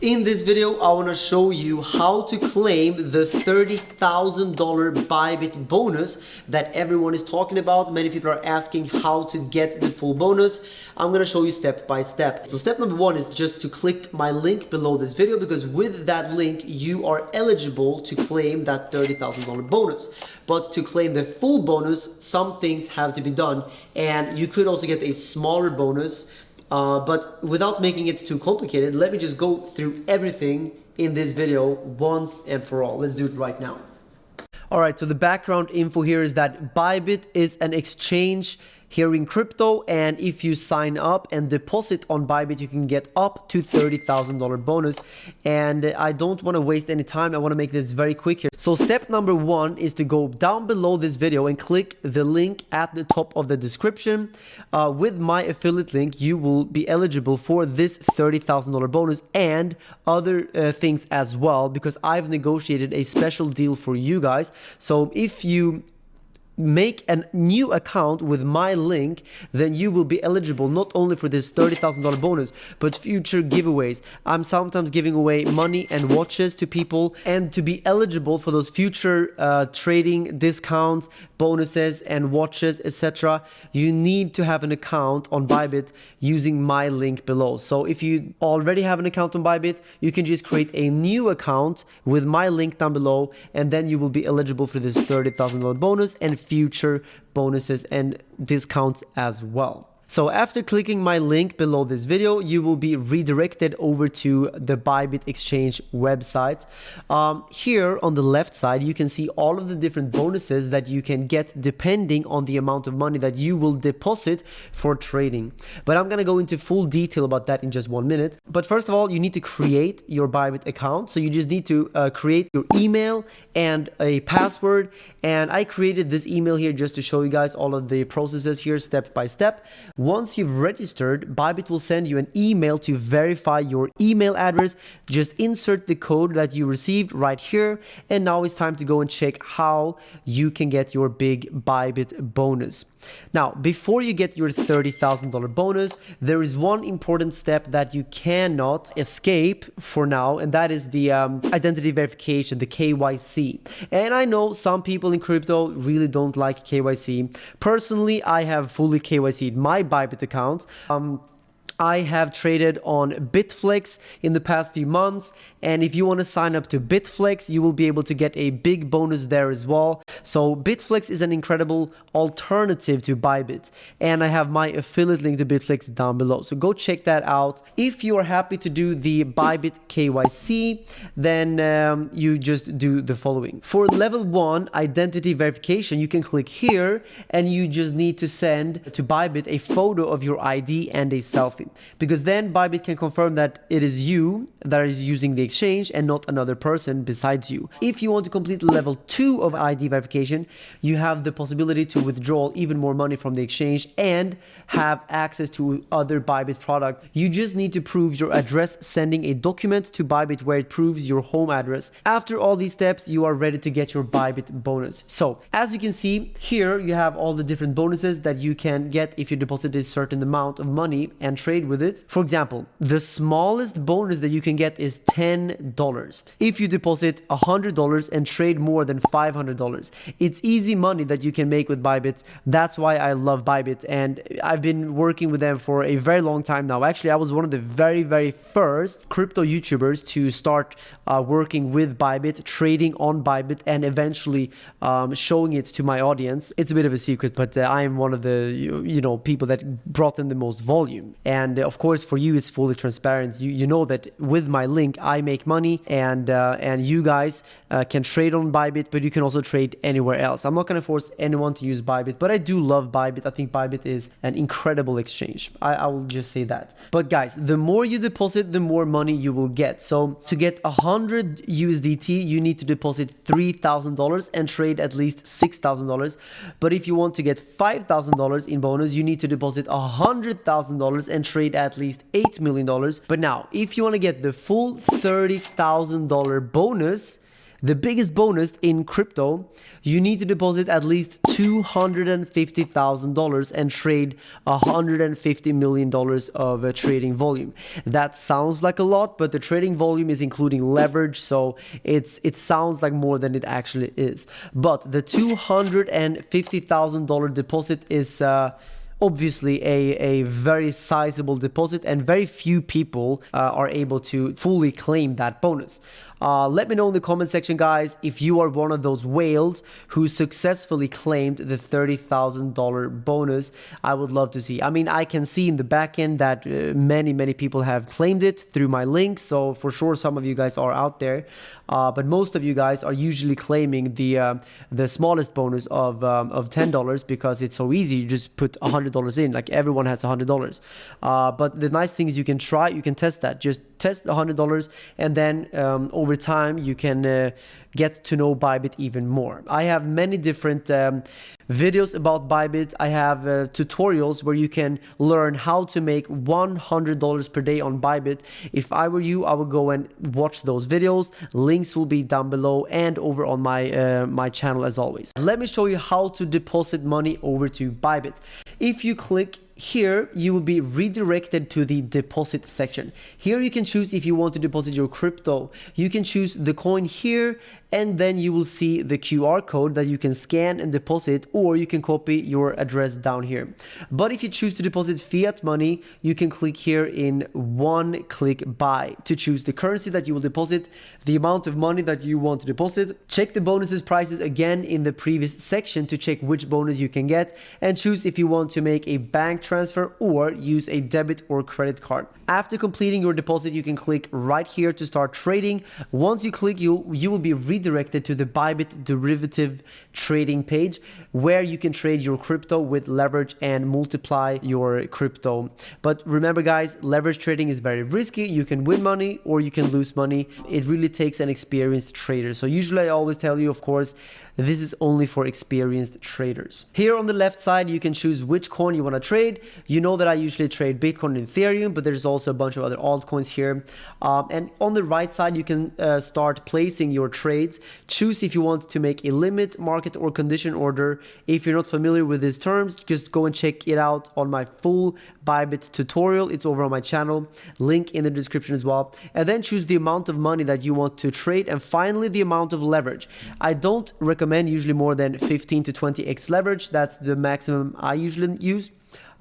In this video, I want to show you how to claim the $30,000 Bybit bonus that everyone is talking about. Many people are asking how to get the full bonus. I'm going to show you step by step. So step number one is just to click my link below this video, because with that link, you are eligible to claim that $30,000 bonus. But to claim the full bonus, some things have to be done, and you could also get a smaller bonus. But without making it too complicated, let me just go through everything in this video once and for all. Let's do it right now. All right, so the background info here is that Bybit is an exchange here in crypto, and if you sign up and deposit on Bybit, you can get up to $30,000 bonus. And I don't want to waste any time. I want to make this very quick here. So step number one is to go down below this video and click the link at the top of the description. With my affiliate link, you will be eligible for this $30,000 bonus and other things as well, because I've negotiated a special deal for you guys. So if you make a new account with my link, then you will be eligible not only for this $30,000 bonus, but future giveaways. I'm sometimes giving away money and watches to people, and to be eligible for those future trading discounts, bonuses and watches, etc., you need to have an account on Bybit using my link below. So if you already have an account on Bybit, you can just create a new account with my link down below, and then you will be eligible for this $30,000 bonus and future bonuses and discounts as well. So after clicking my link below this video, you will be redirected over to the Bybit exchange website. Here on the left side, you can see all of the different bonuses that you can get depending on the amount of money that you will deposit for trading. But I'm gonna go into full detail about that in just 1 minute. But first of all, you need to create your Bybit account. So you just need to create your email and a password. And I created this email here just to show you guys all of the processes here step by step. Once you've registered, Bybit will send you an email to verify your email address. Just insert the code that you received right here. And now it's time to go and check how you can get your big Bybit bonus. Now, before you get your $30,000 bonus, there is one important step that you cannot escape for now, and that is the identity verification, the KYC. And I know some people in crypto really don't like KYC. Personally, I have fully KYC'd my Bybit account. I have traded on Bitflex in the past few months, and if you want to sign up to Bitflex, you will be able to get a big bonus there as well. So Bitflex is an incredible alternative to Bybit, and I have my affiliate link to Bitflex down below. So go check that out. If you are happy to do the Bybit KYC, then you just do the following. For level 1 identity verification, you can click here, and you just need to send to Bybit a photo of your ID and a selfie, because then Bybit can confirm that it is you that is using the exchange and not another person besides you. If you want to complete level 2 of ID verification, you have the possibility to withdraw even more money from the exchange and have access to other Bybit products. You just need to prove your address, sending a document to Bybit where it proves your home address. After all these steps, you are ready to get your Bybit bonus. So as you can see here, you have all the different bonuses that you can get if you deposit a certain amount of money and trade with it. For example, the smallest bonus that you can get is $10 if you deposit $100 and trade more than $500. It's easy money that you can make with Bybit. That's why I love Bybit, and I've been working with them for a very long time now. Actually, I was one of the very first crypto YouTubers to start working with Bybit, trading on Bybit, and eventually showing it to my audience. It's a bit of a secret, but I am one of the people that brought in the most volume. And of course, for you, it's fully transparent. You know that with my link, I make money, and you guys can trade on Bybit, but you can also trade anywhere else. I'm not going to force anyone to use Bybit, but I do love Bybit. I think Bybit is an incredible exchange. I will just say that. But guys, the more you deposit, the more money you will get. So to get 100 USDT, you need to deposit $3,000 and trade at least $6,000. But if you want to get $5,000 in bonus, you need to deposit $100,000 and trade at least $8 million. But now, if you want to get the full $30,000 bonus, The biggest bonus in crypto, you need to deposit at least $250,000 and trade $150 million of trading volume. That sounds like a lot, but the trading volume is including leverage, so it sounds like more than it actually is. But the $250,000 deposit is obviously a very sizable deposit, and very few people are able to fully claim that bonus. Let me know in the comment section, guys, if you are one of those whales who successfully claimed the $30,000 bonus. I would love to see. I mean, I can see in the back end that many people have claimed it through my link, so for sure some of you guys are out there. But most of you guys are usually claiming the smallest bonus of $10 because it's so easy. You just put $100 in, like everyone has $100. But the nice thing is you can test that. Just test $100, and then over time you can get to know Bybit even more. I have many different videos about Bybit. I have tutorials where you can learn how to make $100 per day on Bybit. If I were you, I would go and watch those videos. Links will be down below and over on my channel as always. Let me show you how to deposit money over to Bybit. If you click here, you will be redirected to the deposit section. Here you can choose if you want to deposit your crypto. You can choose the coin here, and then you will see the QR code that you can scan and deposit, or you can copy your address down here. But if you choose to deposit fiat money, you can click here in one click buy to choose the currency that you will deposit, the amount of money that you want to deposit. Check the bonuses prices again in the previous section to check which bonus you can get, and choose if you want to make a bank transfer or use a debit or credit card. After completing your deposit, you can click right here to start trading. Once you click, you will be redirected to the Bybit derivative trading page, where you can trade your crypto with leverage and multiply your crypto. But remember, guys, leverage trading is very risky. You can win money or you can lose money. It really takes an experienced trader. So usually I always tell you, of course, this is only for experienced traders. Here on the left side, you can choose which coin you want to trade. You know that I usually trade Bitcoin and Ethereum, but there's also a bunch of other altcoins here. And on the right side, you can start placing your trades. Choose if you want to make a limit, market, or condition order. If you're not familiar with these terms, just go and check it out on my full Bybit tutorial. It's over on my channel, link in the description as well. And then choose the amount of money that you want to trade, and finally the amount of leverage. I don't recommend usually more than 15 to 20x leverage. That's the maximum I usually use.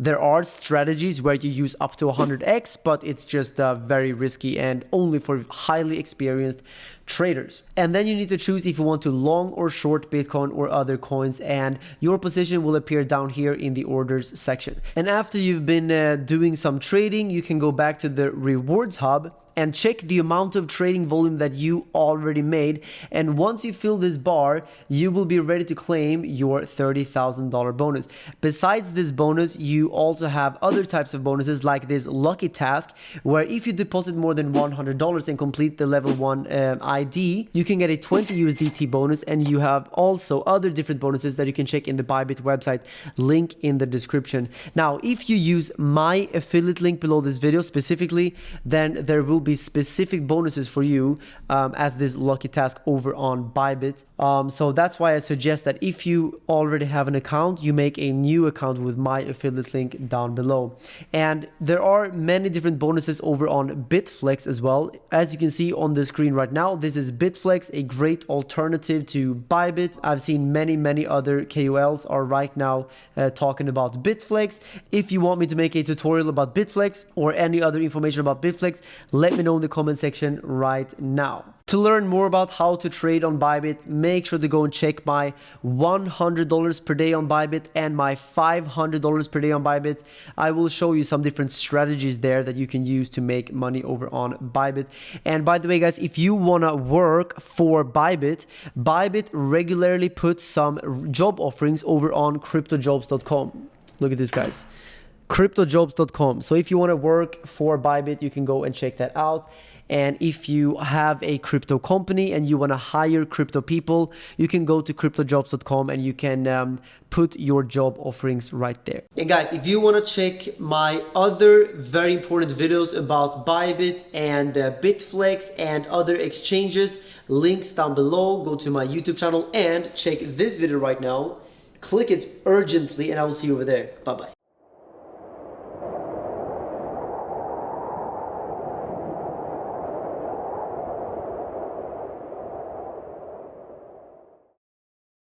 There are strategies where you use up to 100x, but it's just very risky and only for highly experienced traders. And then you need to choose if you want to long or short Bitcoin or other coins, and your position will appear down here in the orders section. And after you've been doing some trading, you can go back to the rewards hub and check the amount of trading volume that you already made. And once you fill this bar, you will be ready to claim your $30,000 bonus. Besides this bonus, you also have other types of bonuses like this lucky task, where if you deposit more than $100 and complete the level 1 ID, you can get a 20 USDT bonus. And you have also other different bonuses that you can check in the Bybit website, link in the description. Now, if you use my affiliate link below this video specifically, then there will be specific bonuses for you as this lucky task over on Bybit. So that's why I suggest that if you already have an account, you make a new account with my affiliate link down below. And there are many different bonuses over on Bitflex as well. As you can see on the screen right now, this is Bitflex, a great alternative to Bybit. I've seen many other KOLs are right now talking about Bitflex. If you want me to make a tutorial about Bitflex or any other information about Bitflex, let me know in the comment section right now. To learn more about how to trade on Bybit, make sure to go and check my $100 per day on Bybit and my $500 per day on Bybit. I will show you some different strategies there that you can use to make money over on Bybit. And by the way, guys, if you want to work for Bybit, Bybit regularly puts some job offerings over on cryptojobs.com. Look at this, guys. cryptojobs.com. So if you want to work for Bybit, you can go and check that out. And if you have a crypto company and you want to hire crypto people, you can go to cryptojobs.com and you can put your job offerings right there. And guys, if you want to check my other very important videos about Bybit and Bitflex and other exchanges, links down below. Go to my YouTube channel and check this video right now. Click it urgently and I will see you over there. Bye bye.